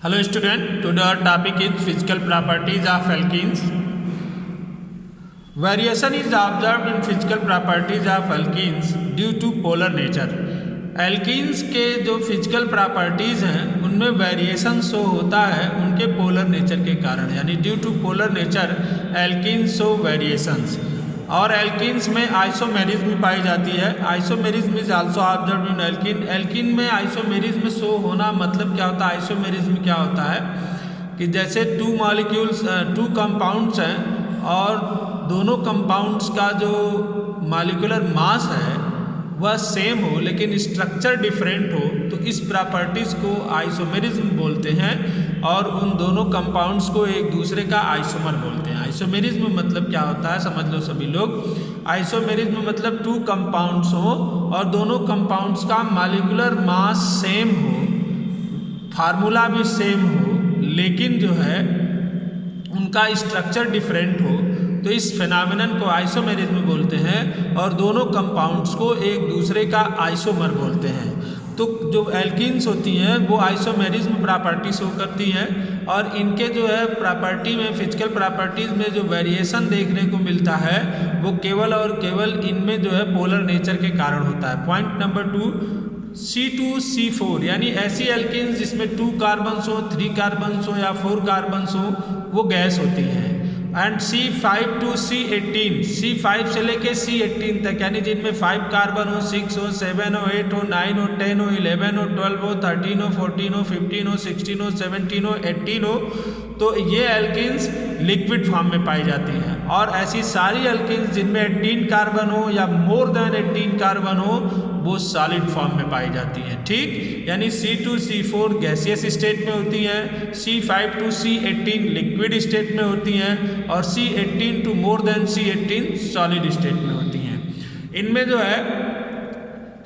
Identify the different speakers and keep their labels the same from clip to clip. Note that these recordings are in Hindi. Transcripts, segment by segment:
Speaker 1: Hello student, today our topic is physical properties of alkenes. Variation is observed in physical properties of alkenes due to polar nature. Alkenes के जो फिजिकल प्रॉपर्टीज़ हैं उनमें वेरिएशन शो होता है उनके पोलर नेचर के कारण, यानी due to polar nature alkenes show variations. और एल्कीन्स में आइसोमेरिज्म पाई जाती है। Isomerism is also observed in alkene. Alkene में आइसोमेरिज्म शो होना मतलब क्या होता है? आइसोमेरिज्म क्या होता है कि जैसे टू कंपाउंड्स हैं और दोनों कंपाउंड्स का जो मॉलिक्यूलर मास है वह सेम हो लेकिन स्ट्रक्चर डिफरेंट हो, तो इस प्रॉपर्टीज़ को आइसोमेरिज्म बोलते हैं और उन दोनों कंपाउंड्स को एक दूसरे का आइसोमर बोलते हैं। आइसोमेरिज्म मतलब क्या होता है समझ लो सभी लोग। आइसोमेरिज्म मतलब टू कंपाउंड्स हो और दोनों कंपाउंड्स का मॉलिक्यूलर मास सेम हो, फार्मूला भी सेम हो, लेकिन जो है उनका स्ट्रक्चर डिफरेंट हो, तो इस फिनोमेनन को आइसोमेरिज्म बोलते हैं और दोनों कंपाउंड्स को एक दूसरे का आइसोमर बोलते हैं। तो जो एल्कीन्स होती हैं वो आइसोमेरिज्म प्रॉपर्टी शो करती हैं और इनके जो है प्रॉपर्टी में, फिजिकल प्रॉपर्टीज़ में जो वेरिएशन देखने को मिलता है वो केवल और केवल इनमें जो है पोलर नेचर के कारण होता है। पॉइंट नंबर 2, C2C4 यानी ऐसी एल्कीन्स जिसमें 2 कार्बन्स हो, 3 कार्बन्स हो या 4 कार्बन्स हो वो गैस होती हैं। And C5 to C18, C5 से लेके C18 तक यानी जिनमें 5 कार्बन हो, 6 हो, 7 हो, 8 हो, 9 हो, 10 हो, 11 हो, 12 हो, 13 हो, 14 हो, 15 हो, 16 हो, 17 हो, 18 हो, तो ये एल्कीन्स लिक्विड फॉर्म में पाई जाती हैं। और ऐसी सारी एल्कीन्स जिनमें 18 कार्बन हो या मोर देन 18 कार्बन हो वो सॉलिड फॉर्म में पाई जाती हैं। ठीक, यानी C2C4 गैसियस स्टेट में होती हैं, C5 to C18 liquid state में होती हैं और C18 to more than C18 solid state में होती हैं। इनमें जो है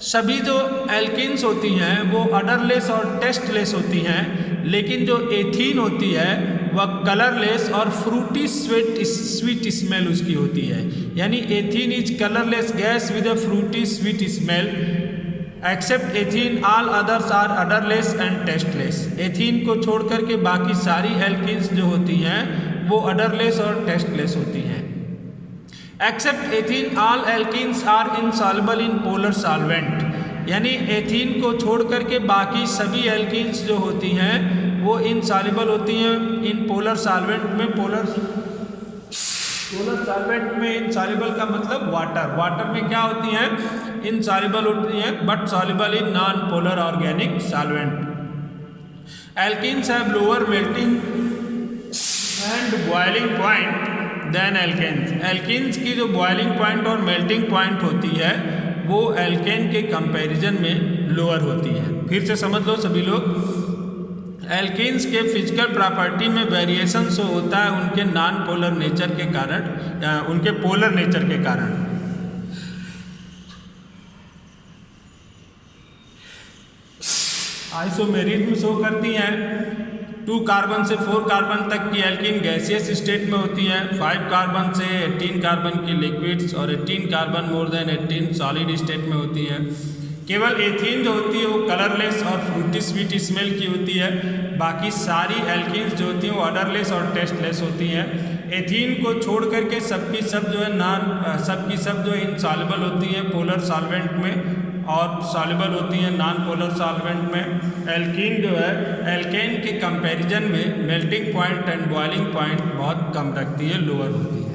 Speaker 1: सभी जो एल्कीन्स होती हैं वो अडरलेस और टेस्टलेस होती हैं, लेकिन जो एथीन होती है वह कलरलेस और फ्रूटी स्वीट स्मेल उसकी होती है। यानी ethene is colourless gas with a fruity sweet smell. Except ethene all others are odourless and tasteless. Ethene को छोड़ करके बाकी सारी एल्कीन्स जो होती हैं वो अडरलेस और टेस्टलेस होती हैं। Except ethene all alkenes are insoluble in polar solvent. यानी एथीन को छोड़ करके बाकी सभी एल्कीन्स जो होती हैं वो इनसॉल्युबल होती हैं इन पोलर सॉल्वेंट में। पोलर सॉल्वेंट में इनसॉल्युबल का मतलब वाटर में क्या होती हैं? इनसॉल्युबल होती हैं but soluble in non polar organic solvent. Alkenes have lower melting and boiling point than alkanes. Alkenes की जो बॉइलिंग पॉइंट और मेल्टिंग पॉइंट होती है वो एल्केन के कंपैरिजन में लोअर होती है। फिर से समझ लो सभी लोग, एल्कीन्स के फिजिकल प्रॉपर्टी में वेरिएशन शो होता है उनके नॉन पोलर नेचर के कारण या उनके पोलर नेचर के कारण। आइसोमेरिज्म शो करती हैं। 2 कार्बन से 4 कार्बन तक की एल्कीन गैसियस स्टेट में होती है, 5 कार्बन से 18 कार्बन की लिक्विड्स और 18 carbon more than 18 solid state में होती है। केवल एथीन जो होती है वो कलरलेस और फ्रूटी स्वीट स्मेल की होती है। बाकी सारी एल्कीन्स जो होती हैं वो अडरलेस और टेस्टलेस होती हैं। एथीन को छोड़ करके सबकी सब जो है सबकी सब जो है इनसॉल्युबल होती हैं पोलर सॉल्वेंट में और सॉल्युबल होती हैं नॉन पोलर सॉल्वेंट में। एल्कीन जो है एल्केन के कंपैरिजन में melting point and boiling point बहुत कम रखती है, लोअर होती है।